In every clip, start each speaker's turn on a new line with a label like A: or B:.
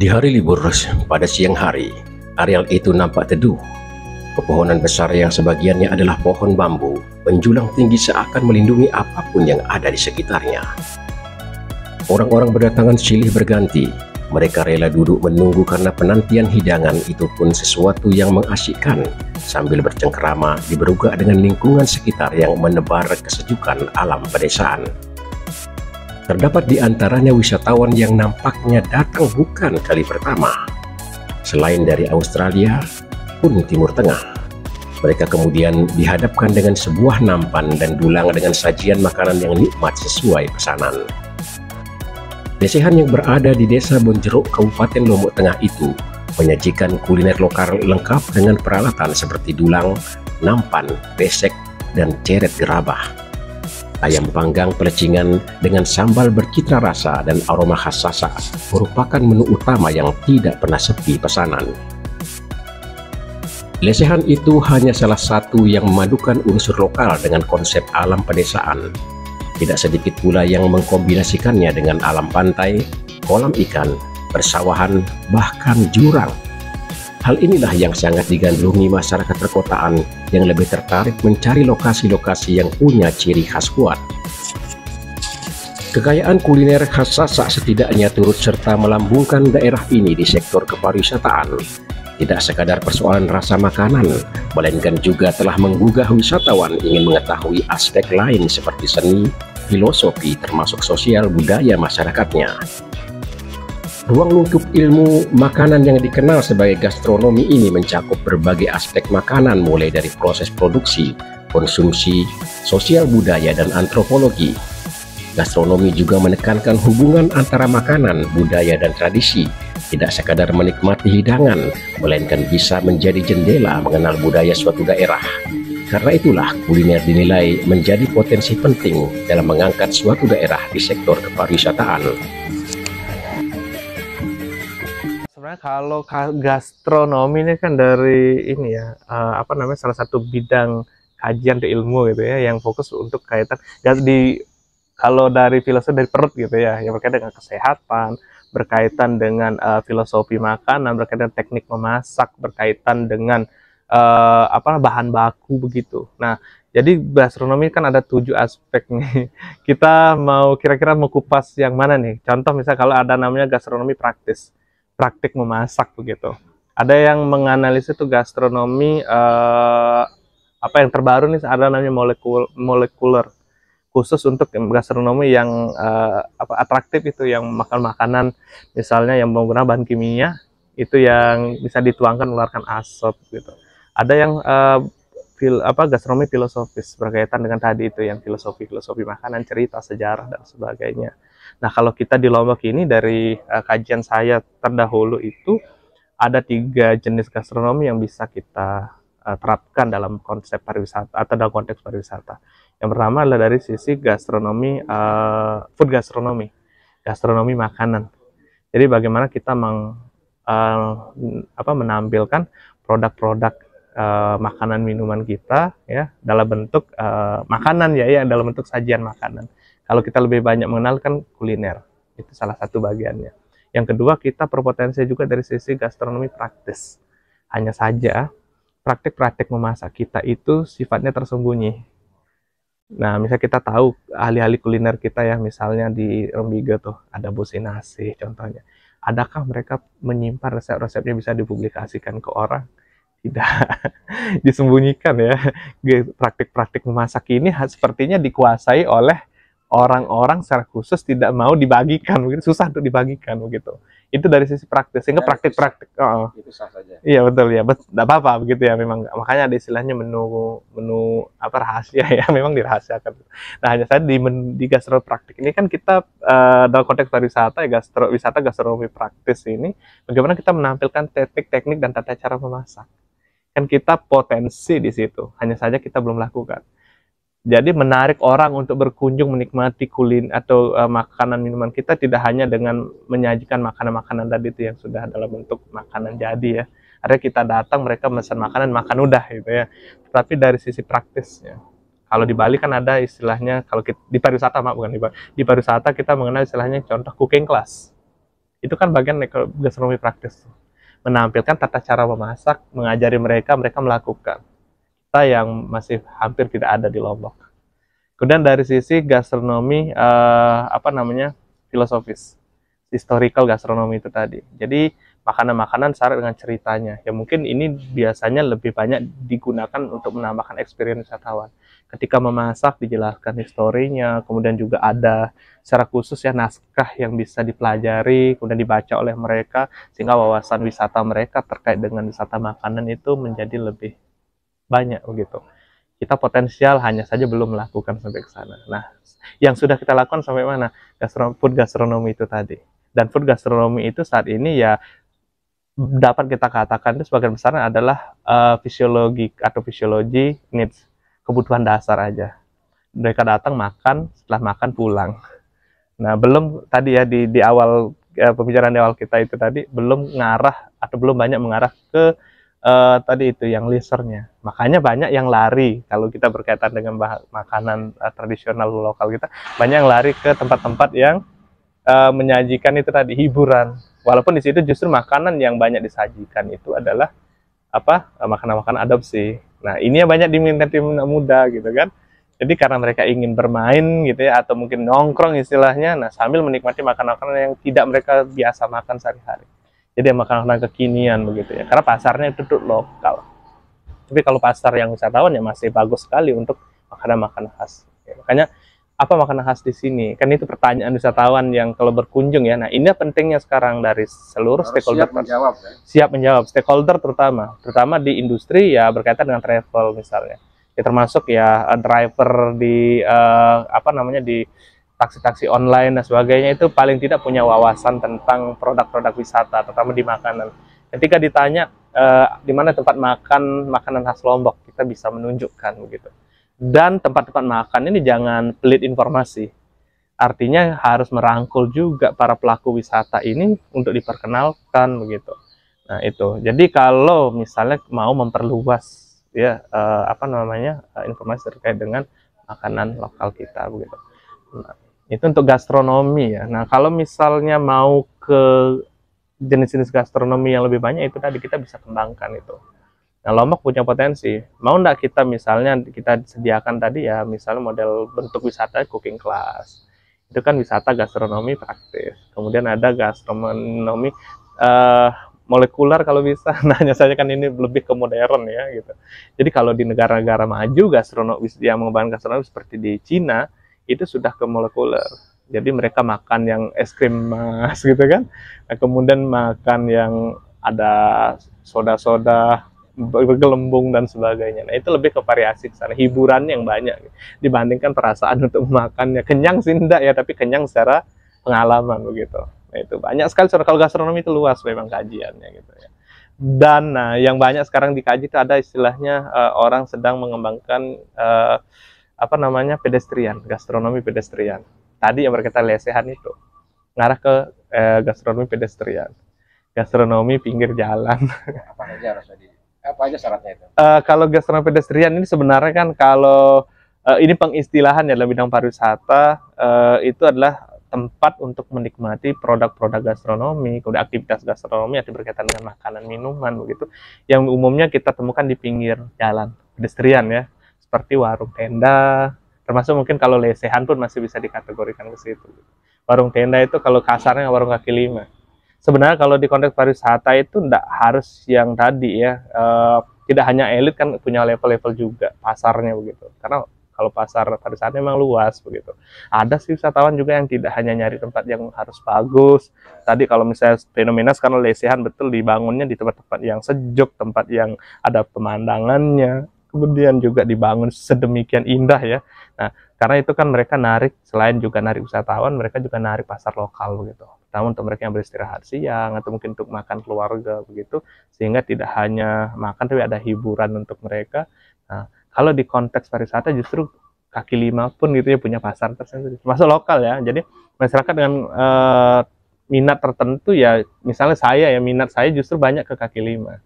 A: Di hari libur, pada siang hari, areal itu nampak teduh. Pepohonan besar yang sebagiannya adalah pohon bambu menjulang tinggi seakan melindungi apapun yang ada di sekitarnya. Orang-orang berdatangan silih berganti. Mereka rela duduk menunggu karena penantian hidangan itu pun sesuatu yang mengasyikkan, sambil bercengkerama diberugak dengan lingkungan sekitar yang menebar kesejukan alam pedesaan. Terdapat di antaranya wisatawan yang nampaknya datang bukan kali pertama. Selain dari Australia pun Timur Tengah. Mereka kemudian dihadapkan dengan sebuah nampan dan dulang dengan sajian makanan yang nikmat sesuai pesanan. Lesehan yang berada di Desa Bonjeruk, Kabupaten Lombok Tengah itu menyajikan kuliner lokal lengkap dengan peralatan seperti dulang, nampan, besek, dan ceret gerabah. Ayam panggang pelecingan dengan sambal bercitra rasa dan aroma khas Sasak merupakan menu utama yang tidak pernah sepi pesanan. Lesehan itu hanya salah satu yang memadukan unsur lokal dengan konsep alam pedesaan. Tidak sedikit pula yang mengkombinasikannya dengan alam pantai, kolam ikan, persawahan, bahkan jurang. Hal inilah yang sangat digandrungi masyarakat perkotaan yang lebih tertarik mencari lokasi-lokasi yang punya ciri khas kuat. Kekayaan kuliner khas Sasak setidaknya turut serta melambungkan daerah ini di sektor kepariwisataan. Tidak sekadar persoalan rasa makanan, melainkan juga telah menggugah wisatawan ingin mengetahui aspek lain seperti seni, filosofi, termasuk sosial budaya masyarakatnya. Ruang lingkup ilmu makanan yang dikenal sebagai gastronomi ini mencakup berbagai aspek makanan mulai dari proses produksi, konsumsi, sosial budaya, dan antropologi. Gastronomi juga menekankan hubungan antara makanan, budaya, dan tradisi. Tidak sekadar menikmati hidangan, melainkan bisa menjadi jendela mengenal budaya suatu daerah. Karena itulah kuliner dinilai menjadi potensi penting dalam mengangkat suatu daerah di sektor kepariwisataan.
B: Sebenarnya kalau gastronomi ini kan dari ini ya, salah satu bidang kajian di ilmu gitu ya, yang fokus untuk kaitan kalau dari filosofi dari perut gitu ya, yang berkaitan dengan kesehatan, berkaitan dengan filosofi makanan, berkaitan dengan teknik memasak, berkaitan dengan bahan baku begitu. Nah, jadi gastronomi kan ada 7 aspek nih. Kita mau kira-kira mau kupas yang mana nih? Contoh misalnya kalau ada namanya gastronomi praktis, praktik memasak begitu. Ada yang menganalisis itu gastronomi yang terbaru nih, ada namanya molekuler, khusus untuk gastronomi yang atraktif itu, yang makan makanan misalnya yang menggunakan bahan kimia itu yang bisa dituangkan mengeluarkan asap gitu. Ada yang gastronomi filosofis berkaitan dengan tadi itu yang filosofi makanan, cerita, sejarah, dan sebagainya. Nah, kalau kita di Lombok ini dari kajian saya terdahulu itu ada 3 jenis gastronomi yang bisa kita terapkan dalam konsep pariwisata atau dalam konteks pariwisata. Yang pertama adalah dari sisi gastronomi, food gastronomi makanan. Jadi bagaimana kita menampilkan produk-produk makanan minuman kita ya dalam bentuk makanan ya dalam bentuk sajian makanan. Kalau kita lebih banyak mengenalkan kuliner, itu salah satu bagiannya. Yang kedua, kita berpotensi juga dari sisi gastronomi praktis. Hanya saja praktik-praktik memasak kita itu sifatnya tersembunyi. Nah, misalnya kita tahu ahli-ahli kuliner kita ya, misalnya di Rembiga tuh ada Businasi contohnya. Adakah mereka menyimpan resep-resepnya bisa dipublikasikan ke orang? Tidak, disembunyikan ya. Praktik-praktik memasak ini sepertinya dikuasai oleh orang-orang secara khusus, tidak mau dibagikan, mungkin susah untuk dibagikan begitu. Itu dari sisi praktis, sehingga praktik-praktik
C: itu sah saja.
B: Iya betul ya, tidak apa-apa begitu ya, memang makanya ada istilahnya menu rahasia ya, memang dirahasiakan. Nah, hanya saja di gastronomi praktik ini kan kita dalam konteks pariwisata ya, wisata gastronomi praktis ini, bagaimana kita menampilkan teknik-teknik dan tata cara memasak. Kan kita potensi di situ, hanya saja kita belum lakukan. Jadi menarik orang untuk berkunjung menikmati kuliner atau makanan minuman kita tidak hanya dengan menyajikan makanan-makanan tadi itu yang sudah dalam bentuk makanan jadi ya. Ada kita datang mereka pesan makanan makan udah gitu ya. Tapi dari sisi praktisnya. Kalau di Bali kan ada istilahnya, kalau kita, di pariwisata bukan di pariwisata kita mengenal istilahnya contoh cooking class. Itu kan bagian gastronomi praktis, menampilkan tata cara memasak, mengajari mereka, mereka melakukan. Kita yang masih hampir tidak ada di Lombok. Kemudian dari sisi gastronomi filosofis, historical gastronomi itu tadi. Jadi makanan-makanan syarat dengan ceritanya. Ya mungkin ini biasanya lebih banyak digunakan untuk menambahkan experience wisatawan. Ketika memasak dijelaskan historinya, kemudian juga ada secara khusus ya naskah yang bisa dipelajari, kemudian dibaca oleh mereka sehingga wawasan wisata mereka terkait dengan wisata makanan itu menjadi lebih banyak begitu. Kita potensial hanya saja belum melakukan sampai ke sana. Nah, yang sudah kita lakukan sampai mana? Food gastronomi itu tadi. Dan food gastronomi itu saat ini ya dapat kita katakan itu sebagian besar adalah fisiologi needs, kebutuhan dasar aja. Mereka datang makan, setelah makan pulang. Nah, belum tadi ya di awal pembicaraan di awal kita itu tadi belum ngarah atau belum banyak mengarah ke tadi itu yang leisure-nya. Makanya banyak yang lari kalau kita berkaitan dengan makanan tradisional lokal kita, banyak yang lari ke tempat-tempat yang menyajikan itu tadi hiburan. Walaupun di situ justru makanan yang banyak disajikan itu adalah makanan-makanan adopsi. Nah, ini yang banyak diminati muda gitu kan. Jadi karena mereka ingin bermain gitu ya, atau mungkin nongkrong istilahnya, nah sambil menikmati makanan-makanan yang tidak mereka biasa makan sehari-hari. Jadi makanan-makanan kekinian begitu ya. Karena pasarnya itu lokal. Tapi kalau pasar yang wisatawan ya masih bagus sekali untuk makanan-makanan khas. Ya, makanya apa makanan khas di sini? Kan itu pertanyaan wisatawan yang kalau berkunjung ya. Nah, ini pentingnya sekarang dari seluruh stakeholder.
A: Siap menjawab, ya?
B: Siap menjawab, stakeholder terutama di industri ya berkaitan dengan travel misalnya. Ya, termasuk ya driver di di taksi-taksi online dan sebagainya itu paling tidak punya wawasan tentang produk-produk wisata, terutama di makanan. Ketika ditanya di mana tempat makan makanan khas Lombok, kita bisa menunjukkan begitu. Dan tempat-tempat makan ini jangan pelit informasi. Artinya harus merangkul juga para pelaku wisata ini untuk diperkenalkan begitu. Nah, itu. Jadi kalau misalnya mau memperluas ya informasi terkait dengan makanan lokal kita begitu. Nah, itu untuk gastronomi ya. Nah, kalau misalnya mau ke jenis-jenis gastronomi yang lebih banyak itu tadi kita bisa kembangkan itu. Nah, Lombok punya potensi. Mau enggak kita misalnya kita sediakan tadi ya misalnya model bentuk wisata cooking class. Itu kan wisata gastronomi praktis. Kemudian ada gastronomi molekuler kalau bisa. Nah, hanya saja kan ini lebih ke modern ya gitu. Jadi kalau di negara-negara maju gastronomi yang mengembangkan gastronomi seperti di Cina itu sudah ke molekuler. Jadi mereka makan yang es krim mas gitu kan. Nah, kemudian makan yang ada soda-soda bergelembung dan sebagainya. Nah, itu lebih ke variasi ke sana, hiburan yang banyak dibandingkan perasaan untuk makannya. Kenyang sih enggak ya, tapi kenyang secara pengalaman begitu. Nah, itu banyak sekali kalau gastronomi itu luas memang kajiannya gitu ya. Dan nah, yang banyak sekarang dikaji itu ada istilahnya orang sedang mengembangkan pedestrian, gastronomi pedestrian. Tadi yang berkaitan lesehan itu ngarah ke gastronomi pedestrian, gastronomi pinggir jalan. Apa aja syaratnya itu? Kalau gastronomi pedestrian ini sebenarnya kan kalau ini pengistilahan ya dalam bidang pariwisata itu adalah tempat untuk menikmati produk-produk gastronomi, kemudian aktivitas gastronomi yang berkaitan dengan makanan, minuman begitu, yang umumnya kita temukan di pinggir jalan pedestrian ya, seperti warung tenda, termasuk mungkin kalau lesehan pun masih bisa dikategorikan ke situ. Warung tenda itu kalau kasarnya warung kaki lima. Sebenarnya kalau di konteks pariwisata itu tidak harus yang tadi ya, tidak hanya elit kan punya level-level juga pasarnya begitu. Karena kalau pasar pariwisata memang luas begitu. Ada sih wisatawan juga yang tidak hanya nyari tempat yang harus bagus. Tadi kalau misalnya fenomena sekarang lesehan betul dibangunnya di tempat-tempat yang sejuk, tempat yang ada pemandangannya, kemudian juga dibangun sedemikian indah ya. Nah, karena itu kan mereka narik, selain juga narik wisatawan, mereka juga narik pasar lokal begitu. Pertama untuk mereka yang beristirahat siang atau mungkin untuk makan keluarga begitu, sehingga tidak hanya makan tapi ada hiburan untuk mereka. Nah, kalau di konteks pariwisata justru kaki lima pun gitu ya punya pasar tersendiri, termasuk lokal ya. Jadi masyarakat dengan minat tertentu ya, misalnya minat saya justru banyak ke kaki lima.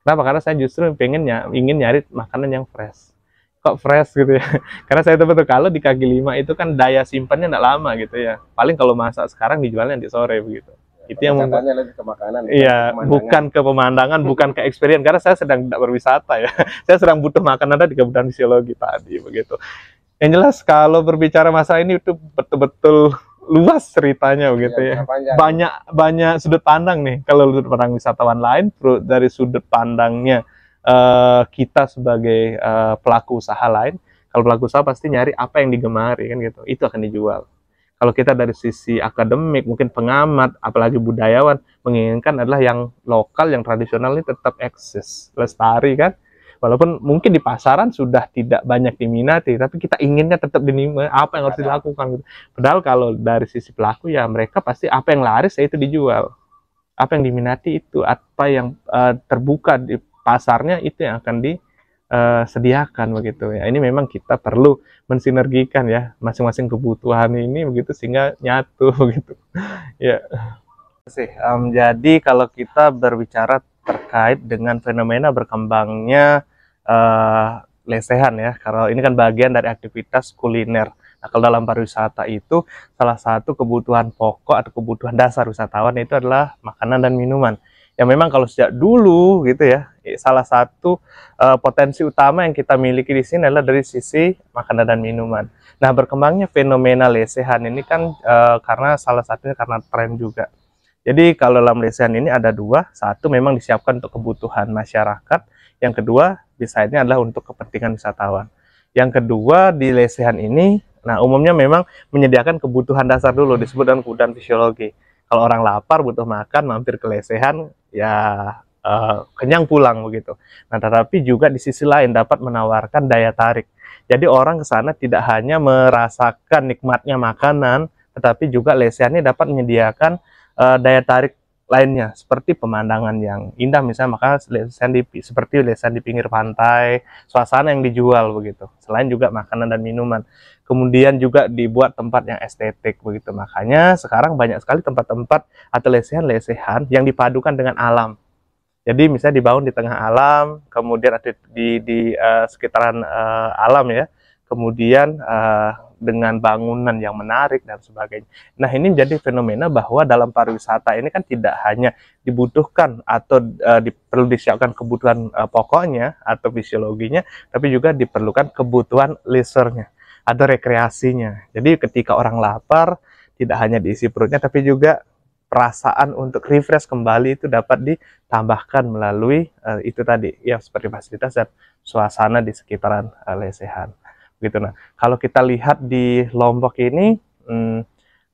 B: Kenapa? Karena saya justru ingin nyari makanan yang fresh. Kok fresh gitu ya? Karena saya tahu betul kalau di kaki lima itu kan daya simpannya tidak lama gitu ya. Paling kalau masak sekarang dijualnya di sore begitu. Itu yang
A: Wisatanya lebih ke makanan.
B: iya, bukan ke pemandangan, bukan ke experience, karena saya sedang tidak berwisata ya. Saya sedang butuh makanan di kebutuhan fisiologi tadi begitu. Yang jelas kalau berbicara masalah ini itu betul-betul luas ceritanya begitu ya. Banyak sudut pandang nih kalau sudut pandang wisatawan lain, dari sudut pandangnya kita sebagai pelaku usaha lain. Kalau pelaku usaha pasti nyari apa yang digemari kan gitu. Itu akan dijual. Kalau kita dari sisi akademik, mungkin pengamat, apalagi budayawan, menginginkan adalah yang lokal, yang tradisional ini tetap eksis, lestari kan. Walaupun mungkin di pasaran sudah tidak banyak diminati, tapi kita inginnya tetap diminati, apa yang harus dilakukan gitu. Padahal kalau dari sisi pelaku ya mereka pasti apa yang laris ya itu dijual. Apa yang diminati itu, apa yang terbuka di pasarnya itu yang akan disediakan begitu ya. Ini memang kita perlu mensinergikan ya masing-masing kebutuhan ini begitu sehingga nyatu begitu. Ya. Jadi kalau kita berbicara terkait dengan fenomena berkembangnya lesehan ya, kalau ini kan bagian dari aktivitas kuliner. Nah, kalau dalam pariwisata itu salah satu kebutuhan pokok atau kebutuhan dasar wisatawan itu adalah makanan dan minuman. Ya memang kalau sejak dulu gitu ya, salah satu potensi utama yang kita miliki di sini adalah dari sisi makanan dan minuman. Nah, berkembangnya fenomena lesehan ini kan karena salah satunya karena tren juga. Jadi kalau dalam lesehan ini ada dua, satu memang disiapkan untuk kebutuhan masyarakat, yang kedua desainnya adalah untuk kepentingan wisatawan. Yang kedua di lesehan ini, nah umumnya memang menyediakan kebutuhan dasar dulu, disebut dengan kebutuhan fisiologi. Kalau orang lapar butuh makan, mampir ke lesehan, ya kenyang pulang begitu. Nah, tetapi juga di sisi lain dapat menawarkan daya tarik. Jadi orang ke sana tidak hanya merasakan nikmatnya makanan, tetapi juga lesehan ini dapat menyediakan daya tarik lainnya, seperti pemandangan yang indah misalnya, maka seperti lesehan di pinggir pantai, suasana yang dijual begitu. Selain juga makanan dan minuman. Kemudian juga dibuat tempat yang estetik begitu. Makanya sekarang banyak sekali tempat-tempat atau lesehan-lesehan yang dipadukan dengan alam. Jadi misalnya dibangun di tengah alam, kemudian ada di sekitaran alam ya. Kemudian dengan bangunan yang menarik dan sebagainya. Nah, ini menjadi fenomena bahwa dalam pariwisata ini kan tidak hanya dibutuhkan atau perlu disiapkan kebutuhan pokoknya atau fisiologinya, tapi juga diperlukan kebutuhan leisure-nya atau rekreasinya. Jadi ketika orang lapar, tidak hanya diisi perutnya, tapi juga perasaan untuk refresh kembali itu dapat ditambahkan melalui itu tadi, ya seperti fasilitas dan suasana di sekitaran lesehan. Gitu. Nah, kalau kita lihat di Lombok ini,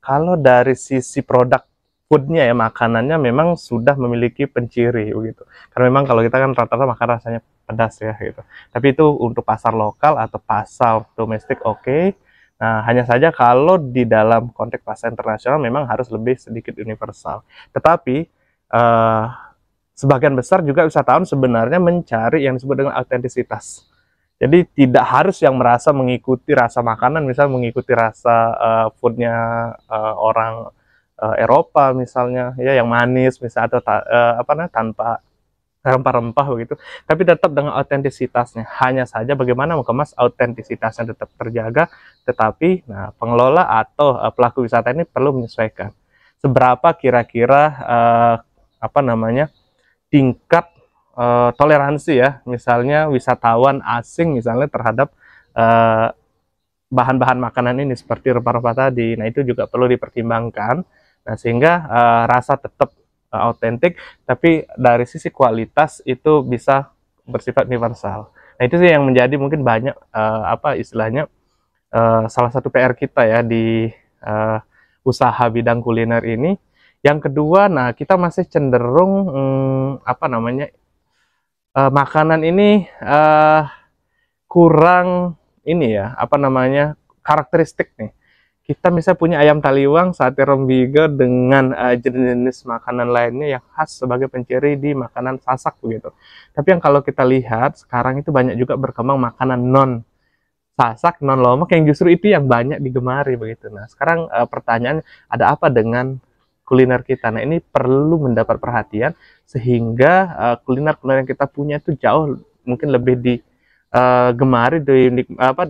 B: kalau dari sisi produk foodnya ya, makanannya memang sudah memiliki penciri begitu. Karena memang kalau kita kan rata-rata makan rasanya pedas ya gitu. Tapi itu untuk pasar lokal atau pasar domestik oke. Nah, hanya saja kalau di dalam konteks pasar internasional memang harus lebih sedikit universal. Tetapi sebagian besar juga wisatawan sebenarnya mencari yang disebut dengan autentisitas. Jadi tidak harus yang merasa mengikuti rasa makanan, misalnya mengikuti rasa foodnya orang Eropa misalnya, ya yang manis misalnya, atau tanpa rempah-rempah begitu, tapi tetap dengan autentisitasnya. Hanya saja bagaimana mengemas autentisitasnya tetap terjaga, tetapi nah pengelola atau pelaku wisata ini perlu menyesuaikan. Seberapa kira-kira tingkat toleransi ya, misalnya wisatawan asing misalnya terhadap bahan-bahan makanan ini seperti rempah-rempah tadi. Nah, itu juga perlu dipertimbangkan. Nah, sehingga rasa tetap autentik, tapi dari sisi kualitas itu bisa bersifat universal. Nah, itu sih yang menjadi mungkin banyak istilahnya salah satu PR kita ya di usaha bidang kuliner ini. Yang kedua, nah kita masih cenderung makanan ini kurang ini ya, karakteristik nih. Kita misalnya punya ayam taliwang, sate rembige dengan jenis-jenis makanan lainnya yang khas sebagai penciri di makanan Sasak begitu. Tapi yang kalau kita lihat sekarang itu banyak juga berkembang makanan non Sasak, non Lombok yang justru itu yang banyak digemari begitu. Nah, sekarang pertanyaan, ada apa dengan kuliner kita? Nah, ini perlu mendapat perhatian sehingga kuliner-kuliner yang kita punya itu jauh mungkin lebih gemari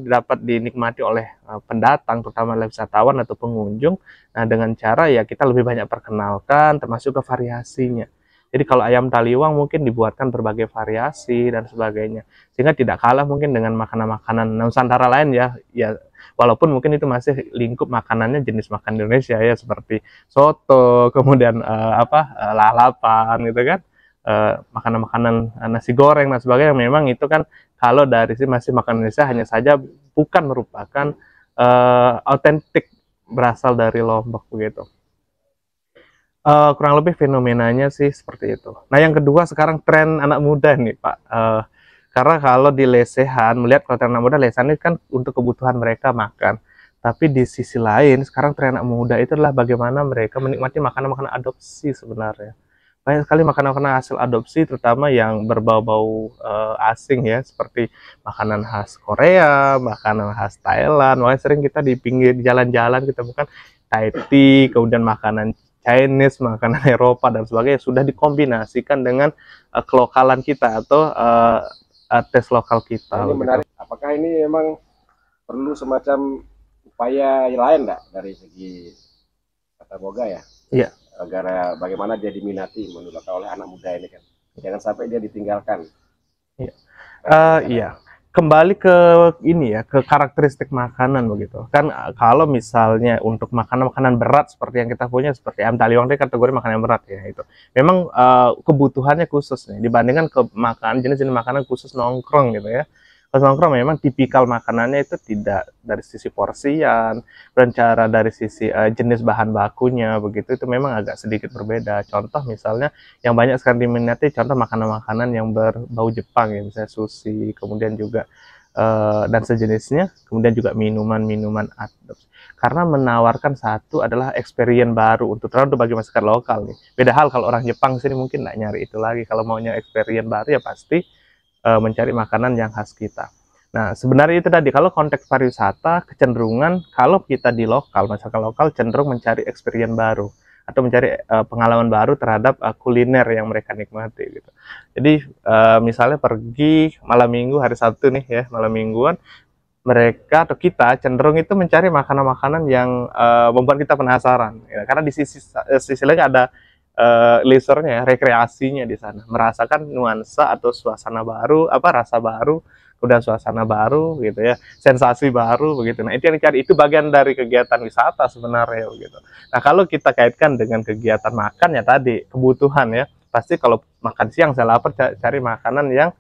B: dapat dinikmati oleh pendatang, terutama wisatawan atau pengunjung. Nah, dengan cara ya kita lebih banyak perkenalkan, termasuk ke variasinya. Jadi kalau ayam taliwang mungkin dibuatkan berbagai variasi dan sebagainya, sehingga tidak kalah mungkin dengan makanan-makanan Nusantara lain ya. Ya, walaupun mungkin itu masih lingkup makanannya jenis makan Indonesia ya, seperti soto, kemudian lalapan gitu kan, makanan-makanan nasi goreng dan sebagainya. Memang itu kan kalau dari sini masih makan Indonesia, hanya saja bukan merupakan autentik berasal dari Lombok begitu. Kurang lebih fenomenanya sih seperti itu. Nah, yang kedua sekarang tren anak muda nih Pak. Karena kalau di lesehan, melihat kalau tren anak muda, lesehan ini kan untuk kebutuhan mereka makan. Tapi di sisi lain, sekarang tren anak muda itu adalah bagaimana mereka menikmati makanan-makanan adopsi sebenarnya. Banyak sekali makanan-makanan hasil adopsi, terutama yang berbau-bau asing ya, seperti makanan khas Korea, makanan khas Thailand. Makanya sering kita di pinggir jalan-jalan kita bukan Thai tea, kemudian makanan Chinese, makanan Eropa dan sebagainya sudah dikombinasikan dengan kelokalan kita atau tes lokal kita.
A: Ini menarik. Apakah ini memang perlu semacam upaya lain nggak dari segi kata boga ya?
B: Iya.
A: Agar bagaimana dia diminati menurut oleh anak muda ini kan? Jangan sampai dia ditinggalkan.
B: Iya. Iya. Kembali ke ini ya, ke karakteristik makanan begitu kan. Kalau misalnya untuk makanan-makanan berat seperti yang kita punya, seperti ayam taliwang itu kategori makanan berat ya, itu memang kebutuhannya khusus nih dibandingkan ke jenis-jenis makanan khusus nongkrong gitu ya. Kalau nongkrong memang tipikal makanannya itu tidak dari sisi porsian dan cara dari sisi jenis bahan bakunya begitu, itu memang agak sedikit berbeda. Contoh misalnya yang banyak sekali diminati, contoh makanan-makanan yang berbau Jepang ya, misalnya sushi, kemudian juga dan sejenisnya, kemudian juga minuman-minuman adopsi, karena menawarkan satu adalah experience baru untuk bagi masyarakat lokal nih. Beda hal kalau orang Jepang sini mungkin nggak nyari itu lagi, kalau maunya experience baru ya pasti mencari makanan yang khas kita. Nah, sebenarnya itu tadi, kalau konteks pariwisata, kecenderungan kalau kita di lokal, masyarakat lokal cenderung mencari experience baru atau mencari pengalaman baru terhadap kuliner yang mereka nikmati gitu. Jadi misalnya pergi malam minggu, hari Sabtu nih ya, malam mingguan, mereka atau kita cenderung itu mencari makanan-makanan yang membuat kita penasaran ya, karena di sisi lain ada leisure-nya, rekreasinya di sana, merasakan nuansa atau suasana baru, rasa baru, udah suasana baru gitu ya, sensasi baru begitu. Nah, itu yang dicari, itu bagian dari kegiatan wisata sebenarnya begitu. Nah, kalau kita kaitkan dengan kegiatan makan ya tadi, kebutuhan ya, pasti kalau makan siang saya lapar, cari makanan yang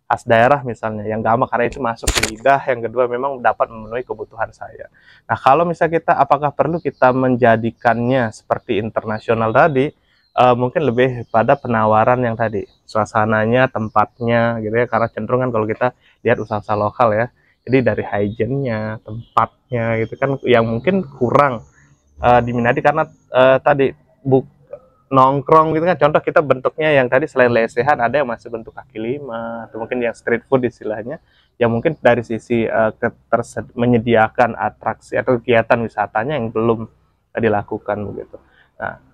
B: khas daerah misalnya, yang gampang karena itu masuk ke lidah, yang kedua memang dapat memenuhi kebutuhan saya. Nah, kalau misalnya kita, apakah perlu kita menjadikannya seperti internasional tadi? Mungkin lebih pada penawaran yang tadi, suasananya, tempatnya gitu ya, karena cenderung kan kalau kita lihat usaha-usaha lokal ya, jadi dari hygiene-nya, tempatnya gitu kan yang mungkin kurang diminati karena tadi nongkrong gitu kan. Contoh kita bentuknya yang tadi selain lesehan ada yang masih bentuk kaki lima atau mungkin yang street food istilahnya, yang mungkin dari sisi menyediakan atraksi atau kegiatan wisatanya yang belum dilakukan begitu. Nah,